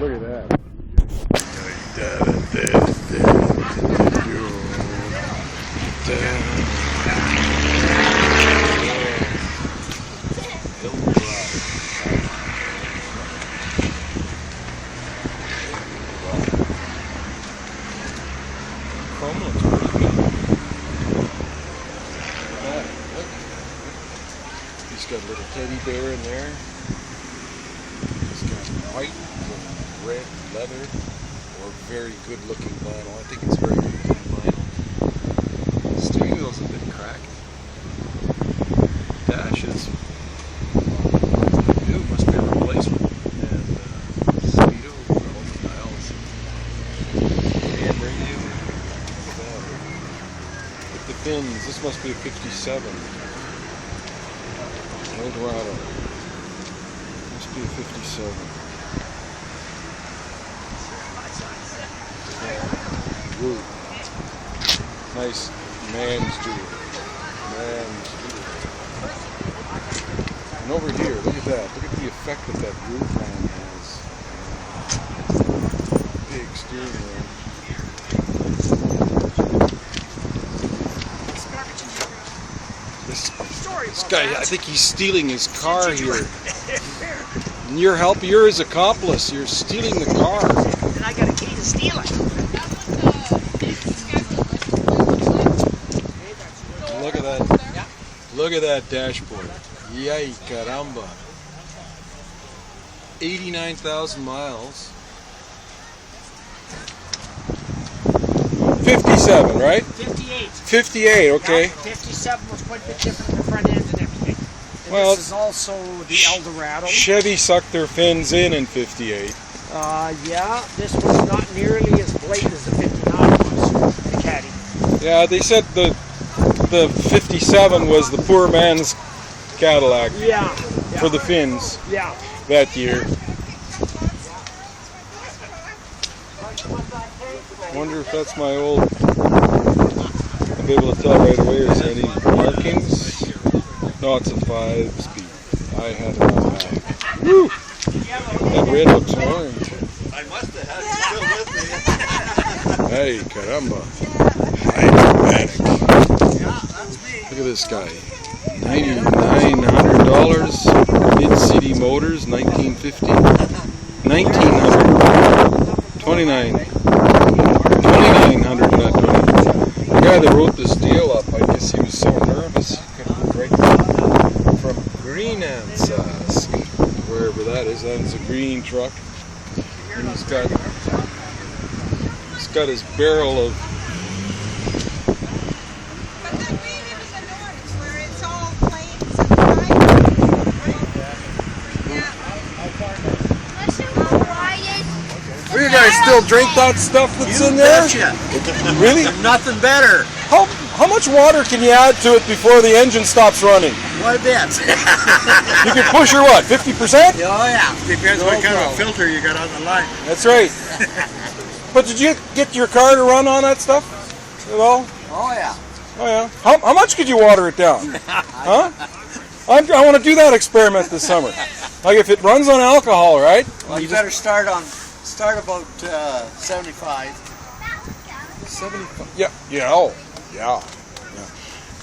Look at that. Chrome looks pretty good. Look. He's got a little teddy bear in there. He's got white and red leather, or very good looking vinyl. I think it's very good looking vinyl. The steering wheel's a bit cracked. Dash is new, must be a replacement. And speedo, all the dials. And radio. Look at that. With the FINS, this must be a 57. Eldorado. Must be a 57. Ooh. Nice man's jewelry. Man's jewelry. And over here, look at that. Look at the effect that that roof line has. Big steering wheel. This guy, I think he's stealing his car here. And you're his accomplice. You're stealing the car. And I got a key to steal it. Look at that. Look at that dashboard. Yay, caramba. 89,000 miles. 57, right? 58. 58, okay. Yeah, 57 was quite a bit different in the front end and everything. And Well, this is also the Eldorado. Chevy sucked their fins in 58. Yeah, this was not nearly as blatant as the 59 was, the Caddy. Yeah, they said the 57 was the poor man's Cadillac Yeah. for the fins Yeah. that year. I wonder if that's my old. I'll be able to tell right away. Is there any markings? No, it's a 5-speed. I had it on that. Woo! That red looks orange. I must have had it still with me. Hey, caramba. Automatic. Look at this guy. $9,900. Mid-City Motors, 1950. 1900. 29. 2,900, not 20. The guy that wrote this deal up, I guess he was so nervous he couldn't write from Greenansask, wherever that is. That's a green truck. And he's got his barrel of. But the green is the north, where it's all plains and Will you guys still drink that stuff that's in there? Betcha. Really? Nothing better. How much water can you add to it before the engine stops running? What a bit. You can push her what, 50%? Oh yeah. Depends what kind of problem. filter you got on the line. That's right. But did you get your car to run on that stuff at all? Oh yeah. Oh yeah. How much could you water it down? Huh? I want to do that experiment this summer. Like if it runs on alcohol, right? Well, you better start about 75. 75. Yeah. Yeah. Oh. Yeah.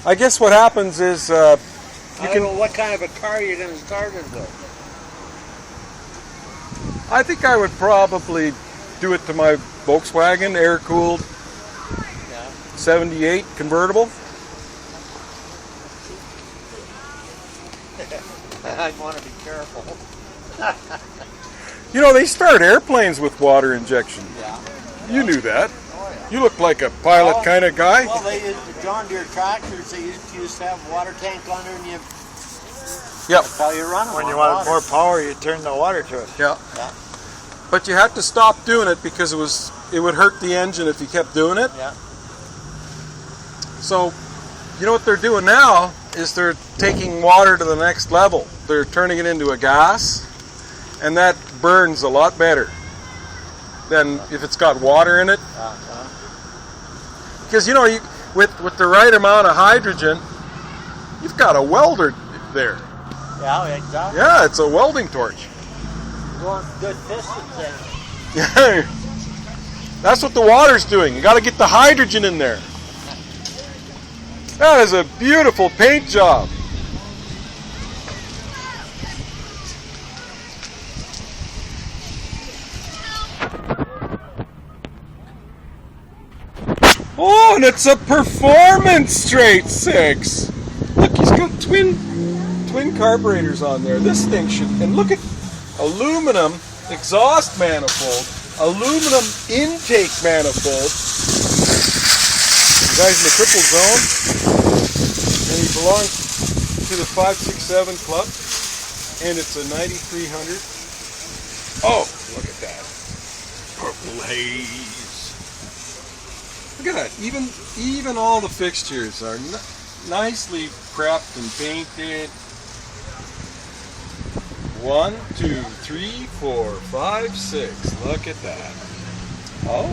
I guess what happens is you I can. don't know what kind of a car you're going to start it with. I think I would probably do it to my Volkswagen air-cooled 78 convertible. I'd want to be careful. You know, they start airplanes with water injection. Yeah. You knew that. Oh yeah. You look like a pilot kind of guy. Well, the John Deere tractors, they used to have a water tank on there, and Yep. that's how you run them. When you on wanted water. more power, you turn the water to it. Yeah. Yeah. But you had to stop doing it because it would hurt the engine if you kept doing it. Yeah. So, you know what they're doing now is they're taking water to the next level. They're turning it into a gas, and that burns a lot better than if it's got water in it. Because you know, with the right amount of hydrogen, you've got a welder there. Yeah, exactly. Yeah, it's a welding torch. Going good distance then. That's what the water's doing. You got to get the hydrogen in there. That is a beautiful paint job. Oh, and it's a performance straight six. Look, he's got twin carburetors on there. This thing should, and look at aluminum exhaust manifold, aluminum intake manifold. The guy's in the triple zone, and he belongs to the 567 club, and it's a 9300. Oh, look at that. Purple haze. Look at that. Even all the fixtures are nicely prepped and painted. 1, 2, 3, 4, 5, 6. Look at that. Oh.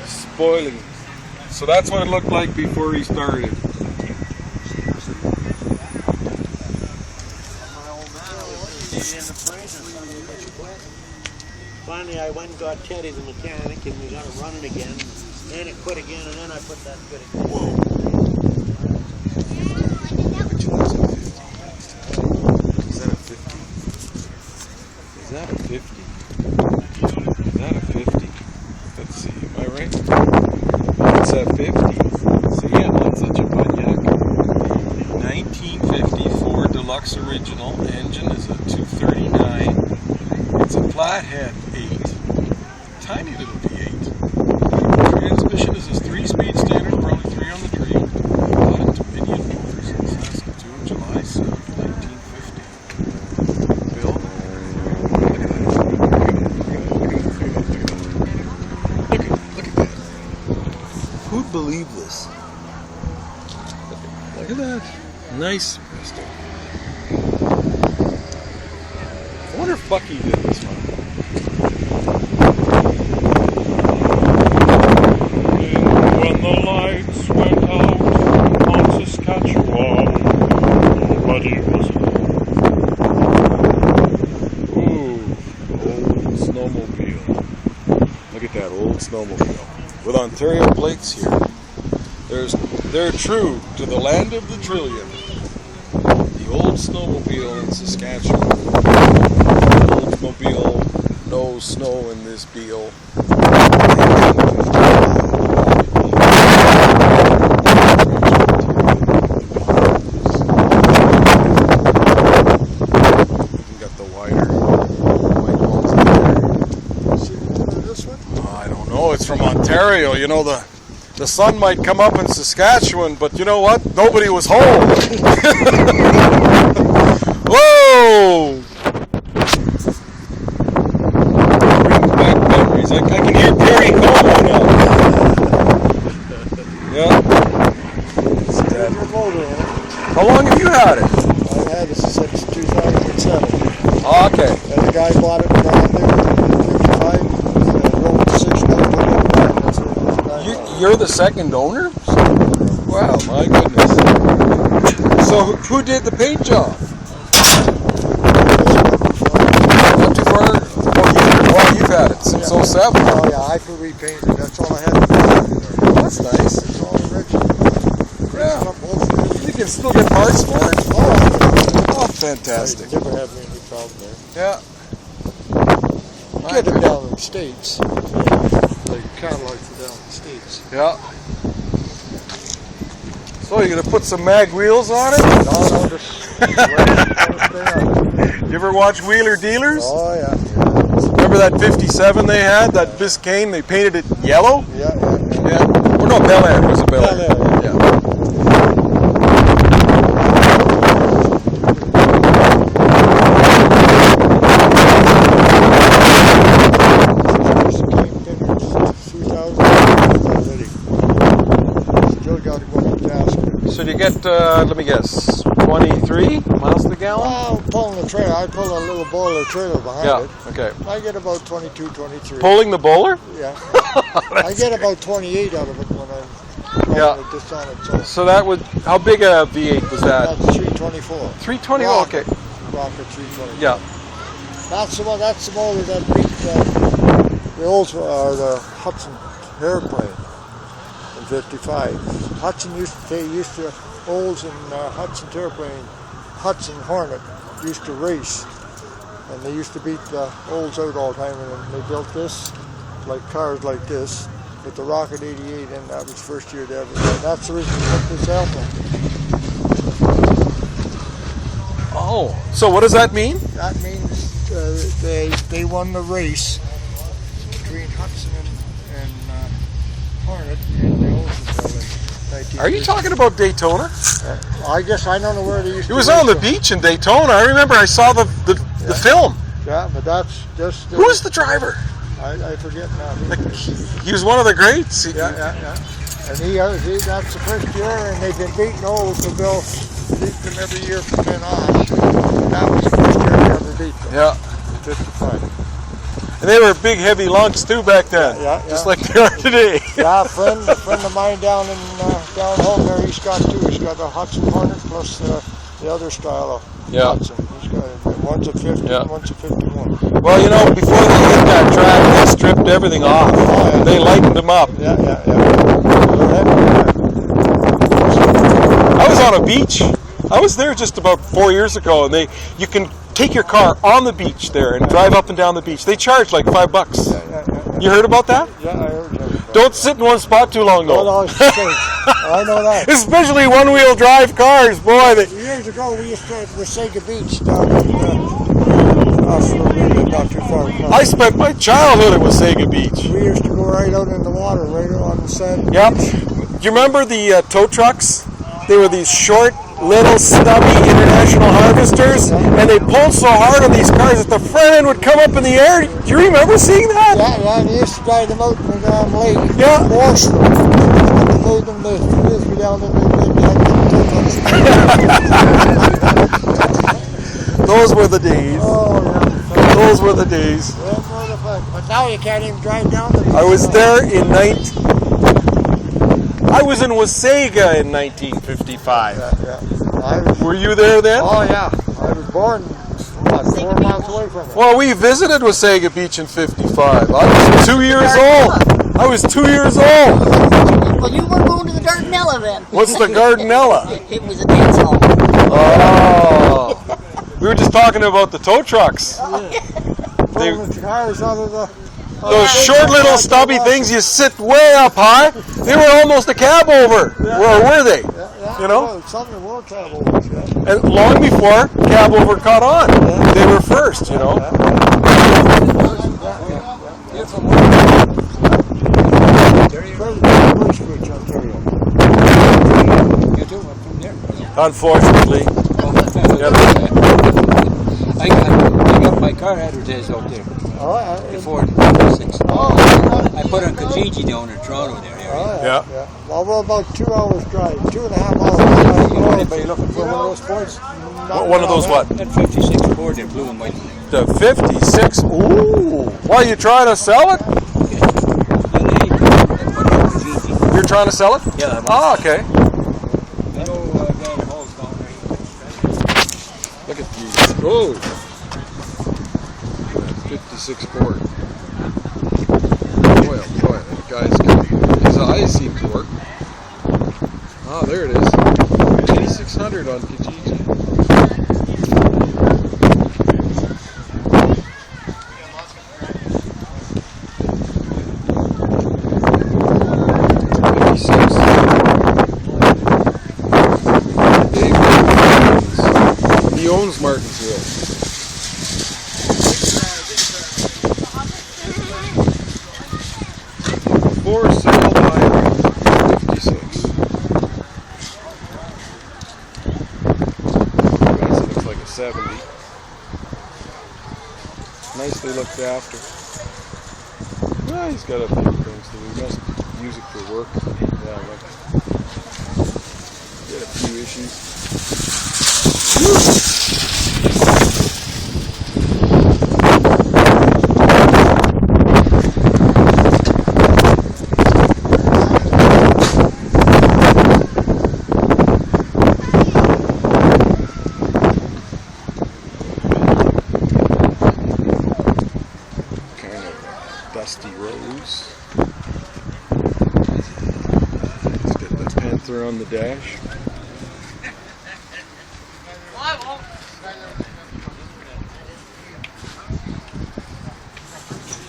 Spoiling. So that's what it looked like before he started. Finally, I went and got Teddy, the mechanic, and we got it running again. Then it quit again, and then I put that good again. Whoa. Is that a 50? Is that a 50? Is that a 50? Let's see, am I right? It's a 50. So yeah, not such a Pontiac. 1950 Ford Deluxe Original. Engine is a 239. It's a flathead 8. Tiny little V8. Transmission is a 3-speed standard, probably 3 on the tree. Bought into Dominion Motors in Saskatoon, July 7, 1950. Bill, look at that. Look at that. Who'd believe this? Look at that. Nice pistol. I wonder if Bucky did this one. When the lights went out on Saskatchewan, nobody was home. Ooh, old snowmobile. Look at that old snowmobile. With Ontario plates here. They're true to the land of the trillion. The old snowmobile in Saskatchewan. Oldsmobile, no snow in this deal. Got the wider white walls there. See this one? Oh, I don't know. It's from Ontario. You know, the sun might come up in Saskatchewan, but you know what? Nobody was home. Whoa! Brings back memories. I can hear Perry Como now. Yeah. It's dead. How long have you had it? I've had it since 2007. Oh, okay. And the guy bought it down there in 55. And wrote 6 notes. You're the second owner? Wow, my goodness. So who did the paint job? Not too far? Oh, you've had it since 07. Oh yeah, I could repaint it. That's all I had to do. That's nice. It's all original. Yeah. You can still get parts for it. Oh, fantastic. I never have any problem there. Yeah. Get them down in the States. Like catalogs are down in the States. Yeah. So you're gonna put some mag wheels on it? You ever watch Wheeler Dealers? Oh yeah. Remember that 57 they had? That Biscayne? They painted it yellow? Yeah. Yeah. Or no, Bel Air. It was a Bel Air. Yeah. So do you get, let me guess, 23 miles to the gallon? Well, pulling the trailer, I pull a little boiler trailer behind it. Okay. I get about 22, 23. Pulling the bowler? Yeah. I get about 28 out of it when I'm pulling it just on its own. So that would, how big a V8 was that? That's 324. 320, Rocket. okay. Rocket 324. Yeah. That's the one. That's the motor that beat the Olds or the Hudson airplane in '55. Hudson used to Olds and Hudson airplane, Hudson Hornet used to race, and they used to beat the Olds out all the time. And then they built this, like cars like this, with the Rocket 88, and that was the first year they ever. And that's the reason they put this album. Oh, so what does that mean? That means they won the race between Hudson and Hornet in the Oldsville in 1950. Are you talking about Daytona? I guess I don't know where they used to. It was race on the them. beach in Daytona. I remember I saw the film. Yeah, but that's just. Who was the driver? I forget now. He was one of the greats. Yeah. And he that's the first year, and they've been beating Olds, so they'll beat them every year from then on. That was the first year they ever beat them. Yeah. 55. And they were big, heavy lunks too back then. Yeah. Just like they are today. Yeah, a friend of mine down home there, he's got two. He's got a Hudson Hornet plus the other style of Hudson. He's got one's a 50 and one's a 51. Well, you know, before they hit that track, they stripped everything off. Oh, yeah. They lightened them up. Yeah. They're heavy. I was on a beach. I was there just about 4 years ago, and you can take your car on the beach there and drive up and down the beach. They charge like $5. Yeah. You heard about that? Yeah, I heard that. Don't sit in one spot too long, though. No, it's the same. I know that. Especially one-wheel drive cars, boy. Years ago, we used to at Wasega Beach down not too far from. I spent my childhood at Wasega Beach. We used to go right out in the water, right on the sand. Yep. Do you remember the tow trucks? They were these short, little, stubby international harvesters, and they pulled so hard on these cars that the front end would come up in the air. Do you remember seeing that? Yeah, and they used to drive them out in the lake. Yeah. Washroom. To load them the frisbee down in the Those were the days. Oh, yeah. Those were the days. But now you can't even drive down the beach. I was there I was in Wasega in 1955. Yeah. Were you there then? Oh, yeah. I was born about 4 miles away from it. Well, we visited Wasega Beach in 55. I was 2 years old. I was 2 years old. Well, you were going to the Dardanella then. What's the Gardenella? It was a dance hall. Oh. We were just talking about the tow trucks. Pulling the cars out of the... Those short little stubby things, you sit way up high. They were almost a cab over. Where were they? You know? Well, something will cab over, yeah. And long before cab over caught on. They were first, you know. Unfortunately. I got my car advertised out there. Before 56. I put on Kijiji down in Toronto there. Yeah. Well, we're about 2 hours drive, 2.5 hours drive. Anybody looking for one of those points? One of those what? That 56 Ford in blue and white. The 56. Ooh. Why, you trying to sell it? You're trying to sell it? Yeah. Oh, okay. Look at these. Oh. 56 Ford. Boy, oh boy, that guy's got his eyes seem to work. Oh, there it is. 8600 on Kijiji. He owns Martinsville. For sale by 56. Guys, it looks like a 70. Nicely looked after. Well, he's got a few things to do. He must use it for work. Yeah, look. Got a few issues. kind of dusty rose. Let's get the Panther on the dash.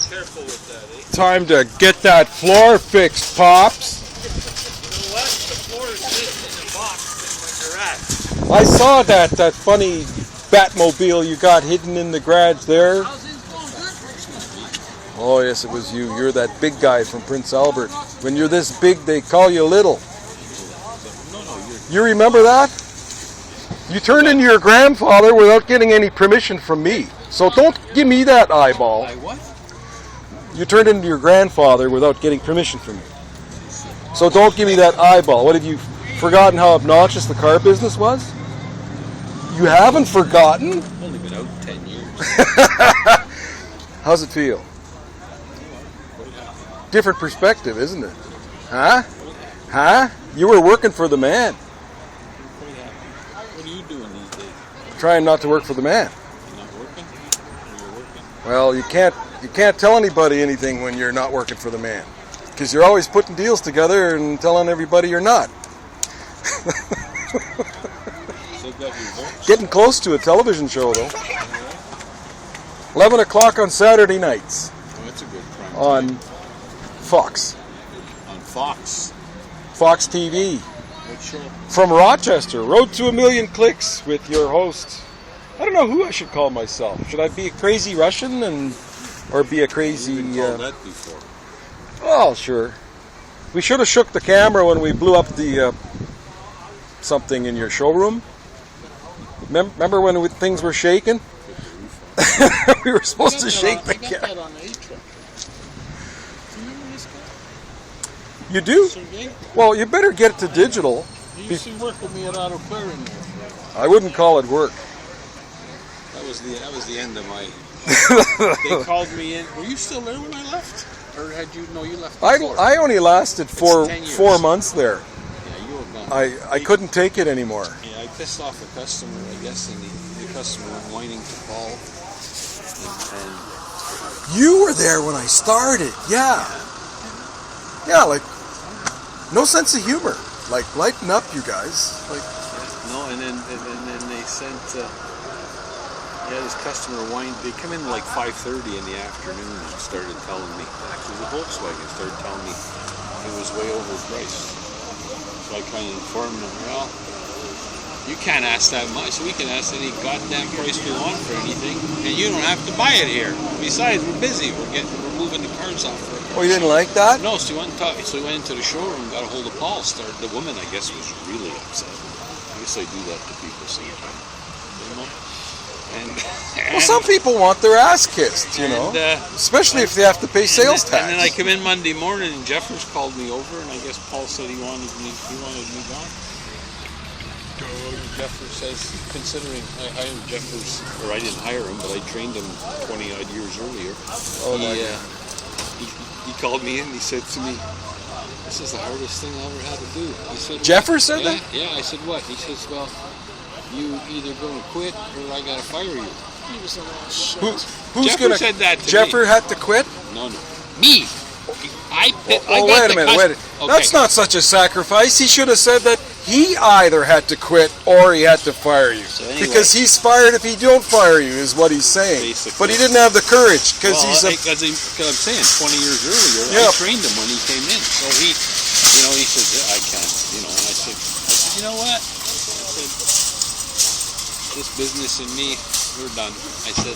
Careful with that, eh? Time to get that floor fixed, Pops. You know what? The floor is just in the box in the garage. I saw that funny Batmobile you got hidden in the garage there. How's it going? Good? Oh yes, it was you. You're that big guy from Prince Albert. When you're this big, they call you little. You remember that? You turned into your grandfather without getting any permission from me. So don't give me that eyeball. I what? You turned into your grandfather without getting permission from me. So don't give me that eyeball. What, have you forgotten how obnoxious the car business was? You haven't forgotten? Only been out 10 years. How's it feel? Different perspective, isn't it? Huh? Huh? You were working for the man. What are you doing these days? Trying not to work for the man. You're not working? You're working? Well, you can't tell anybody anything when you're not working for the man. Because you're always putting deals together and telling everybody you're not. Getting close to a television show, though. 11 o'clock on Saturday nights. Oh, that's a good prime On time. Fox. On Fox. Fox TV. What show? From Rochester, Road to a Million Clicks with your host. I don't know who I should call myself. Should I be a crazy Russian or be a crazy... You've been called that before. Oh, sure. We should have shook the camera when we blew up the something in your showroom. Remember when things were shaking? We were supposed to shake the camera. I got that on the 8-truck. Do you remember this guy? You do? Sergei? Well, you better get it to digital. He used to work with me at Auto Clearing there. I wouldn't call it work. That was the end of my... They called me in. Were you still there when I left? Or had you... No, you left before. I only lasted 4 months there. Yeah, you were gone. I couldn't take it anymore. Yeah, I pissed off a customer, I guess, and the customer went whining to Paul. And You were there when I started. Yeah. Yeah, like, no sense of humor. Like, lighten up, you guys. Like, no, and then they sent... this customer whined. They come in like 5:30 in the afternoon and started telling me, actually the Volkswagen started telling me it was way overpriced. So I kind of informed them, well, you can't ask that much. We can ask any goddamn price we want for anything, and you don't have to buy it here. Besides, we're busy. We're moving the cars off. oh, you didn't like that? No, so he went into the showroom, got a hold of Paul. The woman, I guess, was really upset. I guess I do that to people sometimes. You know? Well, some people want their ass kissed, you know, especially if they have to pay sales tax. And then I come in Monday morning, and Jeffers called me over, and I guess Paul said he wanted me gone. Jeffers says, considering I hired Jeffers, or I didn't hire him, but I trained him 20 odd years earlier. He called me in. And he said to me, "This is the hardest thing I ever had to do." I said, Jeffers said that? Yeah. I said, "What?" He says, "Well, you either going to quit or I got to fire you." Who's Jeffers said that to Jeffer me. had to quit? No. Me. I got wait a minute. Okay. That's not such a sacrifice. He should have said that he either had to quit or he had to fire you. So anyway, because he's fired if he don't fire you, is what he's saying. Basically. But he didn't have the courage because Because I'm saying 20 years earlier, I trained him when he came in. So he said, I can't, and I said, you know what? I said, this business and me, we're done. I said,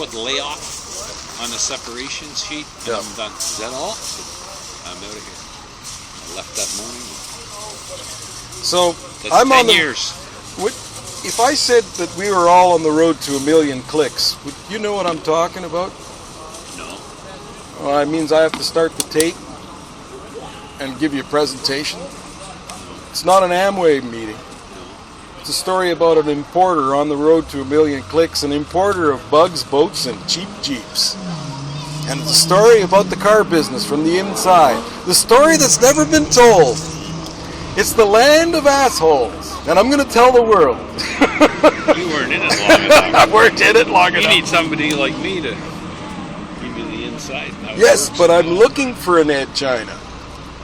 put layoff on a separation sheet, and I'm done. Is that all? I said, I'm out of here. I left that morning. So That's I'm 10 on the years. If I said that we were all on the road to 1 million clicks, would you know what I'm talking about? No. Well, it means I have to start the tape and give you a presentation. It's not an Amway meeting. It's a story about an importer on the road to 1 million clicks, an importer of bugs, boats, and cheap Jeeps. And it's a story about the car business from the inside. The story that's never been told. It's the land of assholes, and I'm going to tell the world. You weren't in it long enough. I weren't in it long enough. You need somebody like me to give you the inside. Now Yes, but I'm looking for an Ed China.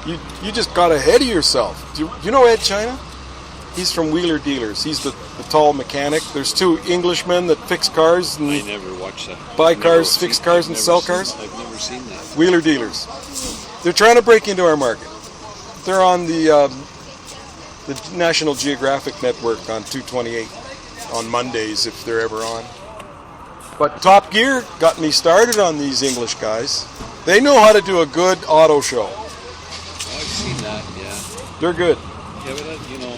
You just got ahead of yourself. Do you know Ed China? He's from Wheeler Dealers. He's the tall mechanic. There's two Englishmen that fix cars and I never watched that. buy cars, fix cars, and sell cars. I've never seen that. Wheeler Dealers. They're trying to break into our market. They're on the National Geographic Network on 228 on Mondays if they're ever on. But Top Gear got me started on these English guys. They know how to do a good auto show. I've seen that, yeah. They're good. Yeah, but that, you know.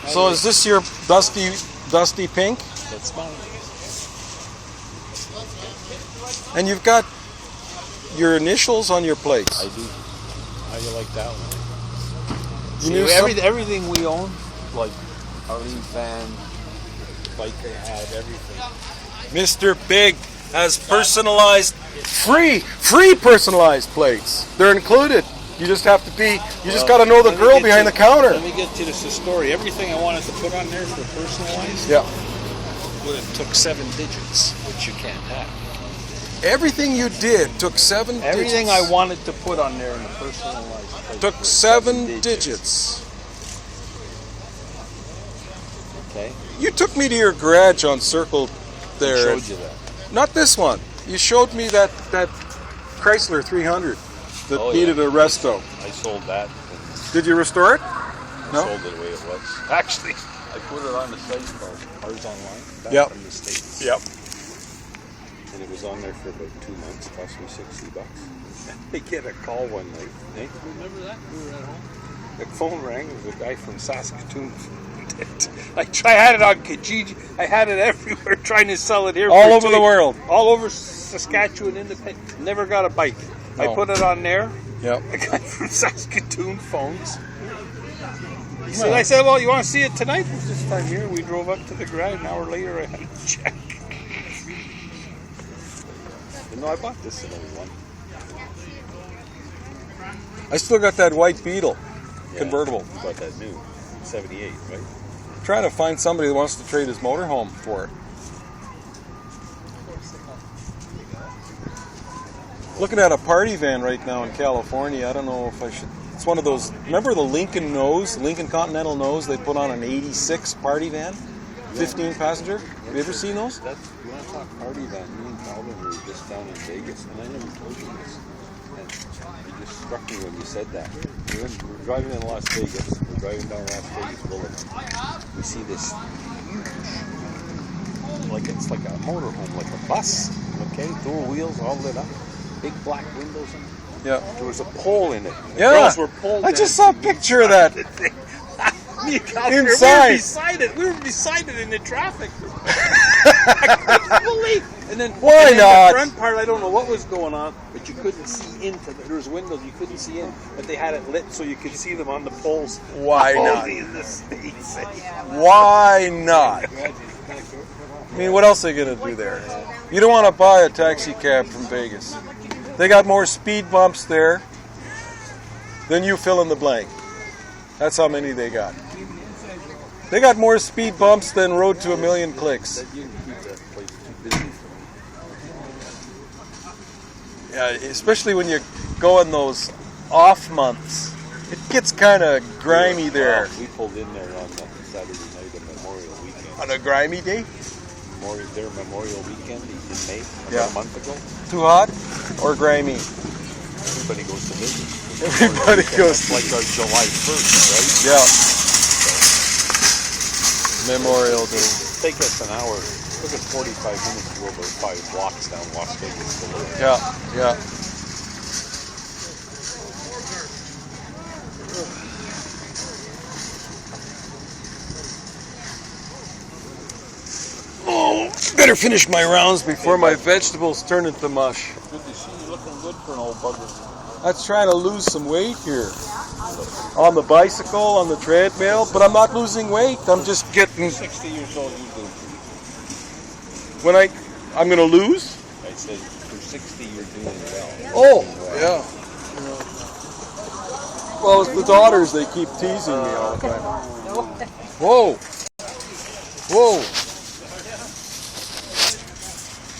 So is this your dusty pink? That's mine. And you've got your initials on your plates. I do. How do you like that one? You See, knew some- everything we own, like Arlene fan, bike they had, everything. Mr. Big has personalized, free personalized plates. They're included. You just have to be, you just got to know the girl behind the counter. Let me get to this story. Everything I wanted to put on there for personalized, Yeah. well, it took 7 digits, which you can't have. Everything you did took 7 digits. Everything I wanted to put on there in a personalized plate took was 7 digits. Okay. You took me to your garage on Circle there. I showed you that. Not this one. You showed me that Chrysler 300 that Oh, needed yeah. a resto. I sold that. Did you restore it? I No? sold it the way it was. Actually, I put it on the site called Cars Online back Yep. from the States. Yep. And it was on there for about 2 months. Cost me $60. I get a call one night. Hey, remember that? We were at home. The phone rang. It was a guy from Saskatoon. I had it on Kijiji. I had it everywhere trying to sell it here. All for over the world. All over Saskatchewan, Independent. Never got a bike. I No. put it on there. Yep. A guy from Saskatoon phones. He said, I said, well, you want to see it tonight? It was this time here. We drove up to the garage. An hour later, I had a check. No, I bought this in 01. I still got that white Beetle Yeah, convertible. You bought that new. 78, right? Trying to find somebody that wants to trade his motorhome for it. Looking at a party van right now in California. I don't know if I should. It's one of those. Remember the Lincoln Continental Nose? They put on an '86 party van, 15 passenger. Have you ever seen those? You want to talk party van? Me and Calvin were just down in Vegas, and I never told you this. And it just struck me when you said that. We're driving in Las Vegas. We're driving down Las Vegas Boulevard. We see this huge, like it's like a motorhome, like a bus. Okay, dual wheels, all lit up, big black windows in it. Yeah. There was a pole in it. The Yeah. girls were pulled I just saw a picture of that. Me and Calvin, Inside. we were beside it in the traffic. I couldn't believe. And then, Why and then not? the front part, I don't know what was going on, but you couldn't see into. There was windows you couldn't see in, but they had it lit so you could see them on the poles. Why not? Only in the States. Why not? I mean, what else are they going to do there? You don't want to buy a taxi cab from Vegas. They got more speed bumps there than you fill in the blank. That's how many they got. They got more speed bumps than Road to a Million Clicks. You keep that place too busy. Yeah, especially when you go in those off months. It gets kind of grimy there. We pulled in there on the Saturday night of Memorial Weekend. On a grimy day? Memorial Weekend in May, Yeah. about a month ago. Too hot or grimy? Everybody goes to Vegas. Everybody goes It's like our July 1st, right? Yeah. Memorial Day. Take us an hour. Took us 45 minutes to go over 5 blocks down Las Vegas Boulevard. Yeah, yeah. Oh, better finish my rounds before my vegetables turn into mush. Good to see you looking good for an old bugger. That's trying to lose some weight here. On the bicycle, on the treadmill, but I'm not losing weight. I'm just getting. 60 years old, you do. When I'm going to lose? I said, for 60, you're doing well. Oh, yeah. Well, it's the daughters, they keep teasing me all the time. Whoa. Whoa.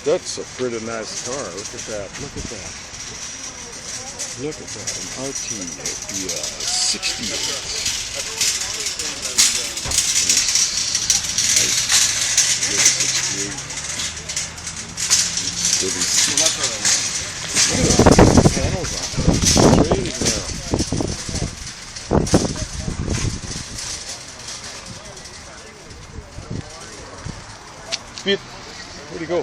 That's a pretty nice car. Look at that. Look at that. Look at that. An RT, the 68. Nice. Good 68. Look at those panels on it. Straight as now. Speed. Where'd he go?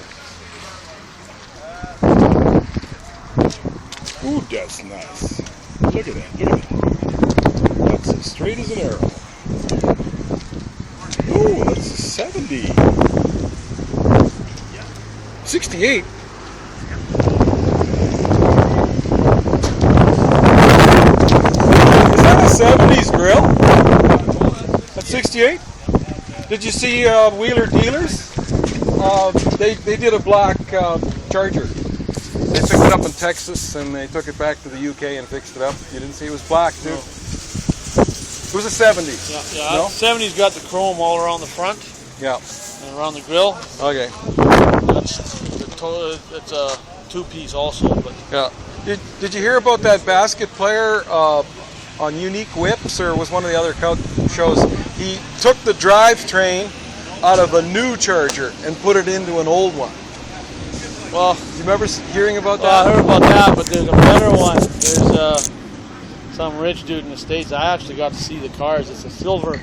Ooh, that's nice. Look at that. Look at that. That's as straight as an arrow. Ooh, that's a 70. 68. Is that a 70s grill? That's 68? Did you see Wheeler Dealers? They did a black Charger. They picked it up in Texas and they took it back to the UK and fixed it up. You didn't see it was black too? No. It was a 70s. Yeah, No? 70's got the chrome all around the front Yeah. and around the grill. Okay. It's a two-piece also. But Yeah. Did you hear about that basket player on Unique Whips, or was one of the other shows? He took the drivetrain out of a new Charger and put it into an old one. well, You remember hearing about I that? heard about that, but there's a better one. There's some rich dude in the States. I actually got to see the cars. It's a silver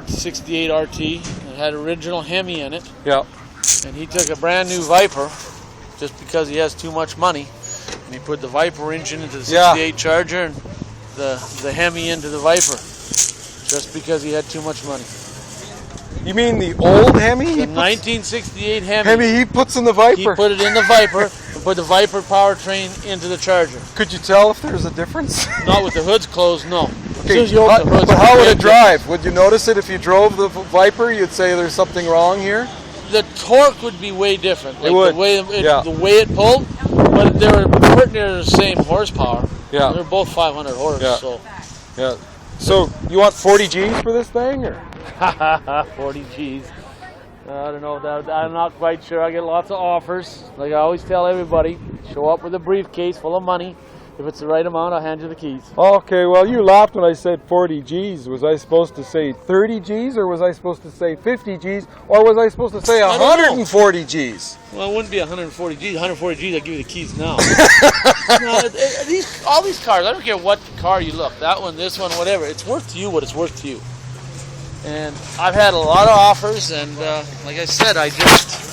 68 RT. It had original Hemi in it, Yeah. and he took a brand new Viper just because he has too much money, and he put the Viper engine into the 68 Charger and the Hemi into the Viper just because he had too much money. You mean the old Hemi? The 1968 Hemi. Hemi he puts in the He Viper. put it in the Viper and put the Viper powertrain into the Charger. Could you tell if there's a difference? Not with the hoods closed, no. As Okay, soon as you open the hoods, but how would it it's- drive? Would you notice it if you drove the Viper? You'd say there's something wrong here? The torque would be way different. Like It would, The way yeah. the way it pulled, but they were pretty near the same horsepower. Yeah. They're both 500 horse, Yeah. so. Yeah. So you want 40 G's for this thing, or? 40 G's. I don't know. I'm not quite sure. I get lots of offers. Like I always tell everybody, show up with a briefcase full of money. If it's the right amount, I'll hand you the keys. Okay, well, you laughed when I said 40 G's. Was I supposed to say 30 G's, or was I supposed to say 50 G's, or was I supposed to say I don't know. 140 G's? Well, it wouldn't be 140 G's. 140 G's, I'll give you the keys now. No, all these cars, I don't care what car you look, that one, this one, whatever, it's worth to you what it's worth to you. And I've had a lot of offers, and like I said, I just